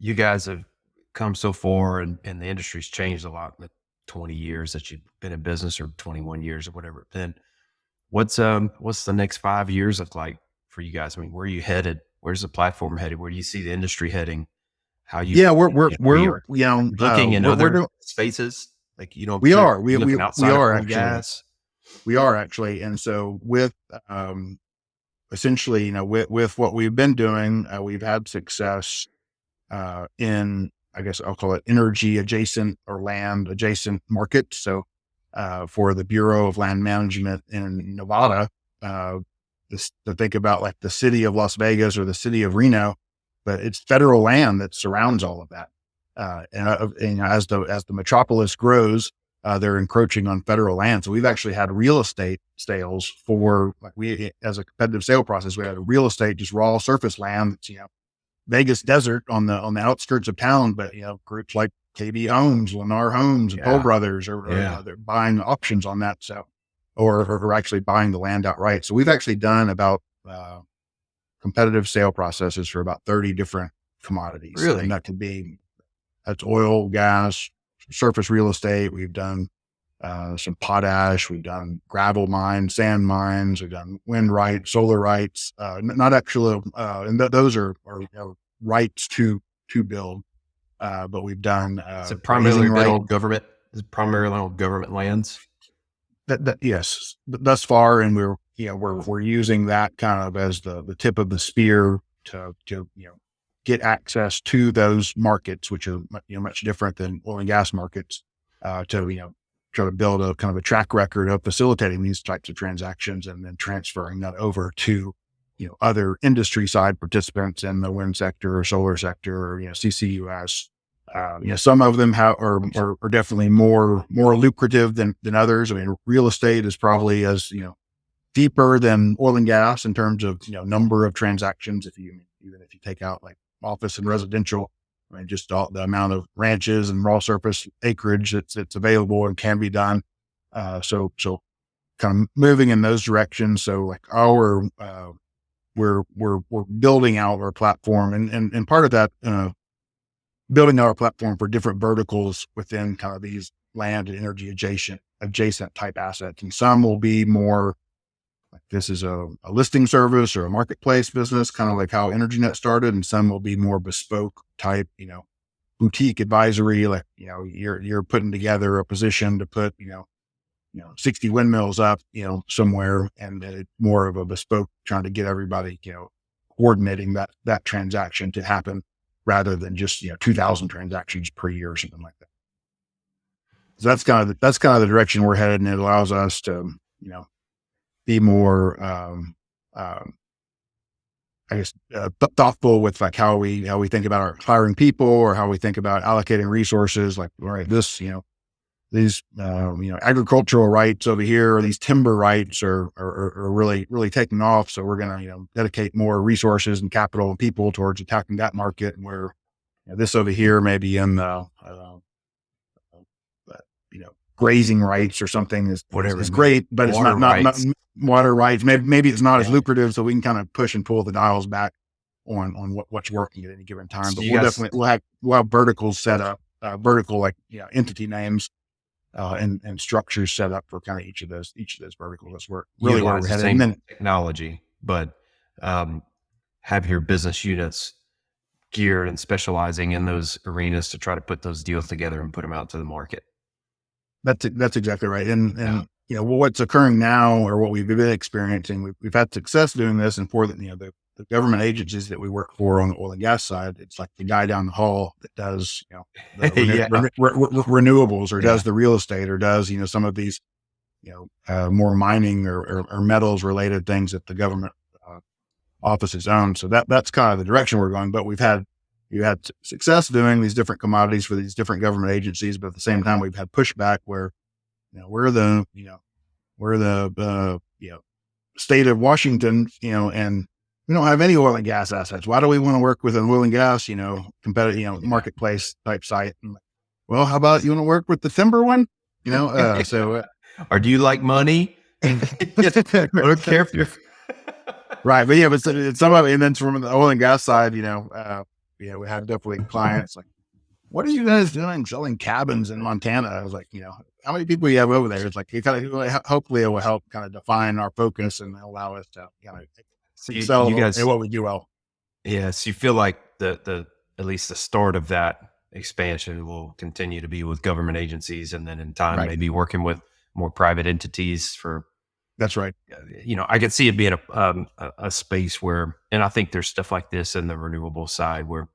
you guys have come so far and the industry's changed a lot in the 20 years that you've been in business or 21 years or whatever it's been. What's the next 5 years look like for you guys? I mean, where are you headed? Where's the platform headed? Where do you see the industry heading? How you, Yeah, we we're are looking in we're other doing, spaces? Like, we sure, are you looking we outside of are oil and actually gas? we are actually, and so with essentially, with what we've been doing, we've had success in, I guess I'll call it energy adjacent or land adjacent markets. So for the Bureau of Land Management in Nevada, to think about like the city of Las Vegas or the city of Reno, but it's federal land that surrounds all of that. And as the metropolis grows, they're encroaching on federal land. So we've actually had real estate sales for, like, we, as a competitive sale process, we had a real estate, just raw surface land that's, Vegas desert on the outskirts of town, but groups like KB Homes, Lennar Homes, and Toll Yeah. Brothers they're buying options on that. So, or actually buying the land outright. So we've actually done about competitive sale processes for about 30 different commodities, Really? and that's oil, gas, surface real estate. We've done some potash. We've done gravel mines, sand mines. We've done wind rights, solar rights. Not actually, and those are rights to build. But we've done Is it grazing primarily been right. on government? Is it primarily on government lands? Yes, thus far, and we're using that kind of as the tip of the spear to get access to those markets, which are much different than oil and gas markets. To try to build a kind of a track record of facilitating these types of transactions and then transferring that over to, other industry side participants in the wind sector or solar sector or, CCUS. Some of them are definitely more lucrative than others. I mean, real estate is probably as, deeper than oil and gas in terms of, number of transactions. Even if you take out like office and residential, I mean, just all the amount of ranches and raw surface acreage that's available and can be done. So kind of moving in those directions. So like we're building out our platform, and part of that, building our platform for different verticals within kind of these land and energy adjacent type assets. And some will be more like, this is a listing service or a marketplace business, kind of like how EnergyNet started. And some will be more bespoke type, boutique advisory, like, you're putting together a position to put, 60 windmills up, somewhere, and it's more of a bespoke, trying to get everybody, coordinating that transaction to happen rather than just, 2,000 transactions per year or something like that. So that's kind of the direction we're headed. And it allows us to, be more, I guess, thoughtful with like how we think about our hiring people, or how we think about allocating resources. Like, all right, these agricultural rights over here, or these timber rights are really taking off. So we're going to, dedicate more resources and capital and people towards attacking that market. And where, this over here, maybe in the, grazing rights or something is great, but it's Water not rights. water rights. Maybe it's not as lucrative, so we can kind of push and pull the dials back on what's working at any given time. So But you guys, we'll have verticals set up, vertical, like, entity names, and structures set up for kind of each of those verticals. That's where really where utilize we're the headed. same And then technology, but have your business units geared and specializing in those arenas to try to put those deals together and put them out to the market. that's exactly right. And what's occurring now, or what we've been experiencing, we've had success doing this, and for the government agencies that we work for on the oil and gas side, it's like the guy down the hall that does, the renewables, or does the real estate, or does, some of these, more mining or metals related things that the government offices own. So that's kind of the direction we're going. But you had success doing these different commodities for these different government agencies, but at the same time, we've had pushback where, we're the state of Washington, and we don't have any oil and gas assets. Why do we want to work with an oil and gas, competitive, marketplace type site? And, well, how about you want to work with the timber one? Or do you like money? I don't care if you're right. But it's some of it. And then from the oil and gas side, we had definitely clients like, what are you guys doing selling cabins in Montana? I was like, how many people you have over there? It's like, it kind of, hopefully it will help kind of define our focus and allow us to kind of So you excel at guys, what we do well. yeah. So you feel like the at least the start of that expansion will continue to be with government agencies, and then in time Right. maybe working with more private entities for. That's right. I could see it being a space where, and I think there's stuff like this in the renewable side where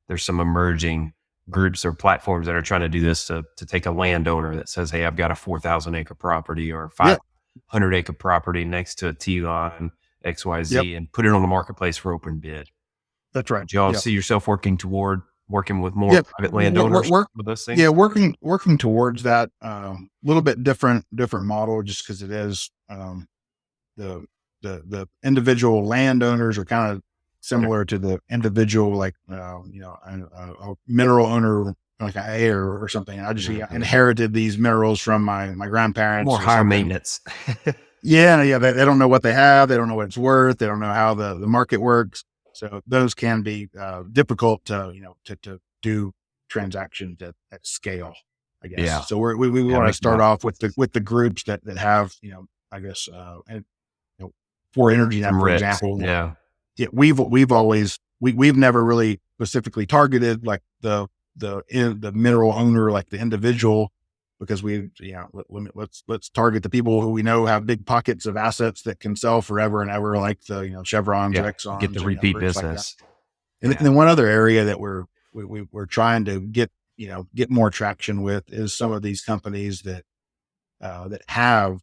there's some emerging groups or platforms that are trying to do this to take a landowner that says, "Hey, I've got a 4,000 acre property or a Yeah. 500 acre property next to a T line Yep. XYZ and put it on the marketplace for open bid." That's right. Would y'all Yeah. see yourself working with more Yep. private landowners with those Yeah, things? working towards that, little bit different model just because it is, the the individual landowners are kind of similar to the individual, like, a mineral owner, like an heir or something. I just Mhm. inherited these minerals from my grandparents More or higher something. maintenance. Yeah, yeah, they don't know what they have. They don't know what it's worth. They don't know how the market works. So those can be, difficult to, to do transactions at scale, I guess. Yeah. So we Yeah, want to makes a start lot of off with sense. the groups that have, I guess, and, for EnergyNet, Some for reps. example, Yeah. yeah, we've always, we've never really specifically targeted like the mineral owner, like the individual, because let's target the people who we know have big pockets of assets that can sell forever and ever, like the, Chevrons or Yeah. Get the Exxons or, repeat groups like that. business. And Yeah. then one other area that we're trying to get more traction with is some of these companies that have,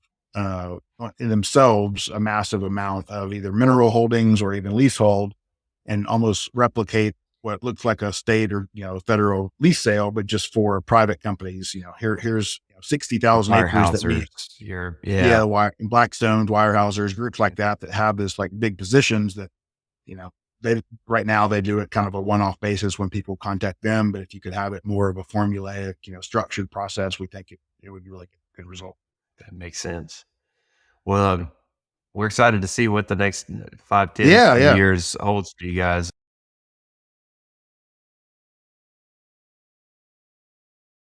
in themselves, a massive amount of either mineral holdings or even leasehold, and almost replicate what looks like a state or, federal lease sale, but just for private companies. Here's 60,000 acres that Wirehousers. meet. Yeah. Yeah, Blackstones, Wirehousers, groups like that have this like big positions that, you know, they right now they do it kind of a one-off basis when people contact them. But if you could have it more of a formulaic, structured process, we think it would really get a good result. That makes sense. Well, we're excited to see what the next 5, 10, Yeah, 20 yeah. years holds for you guys.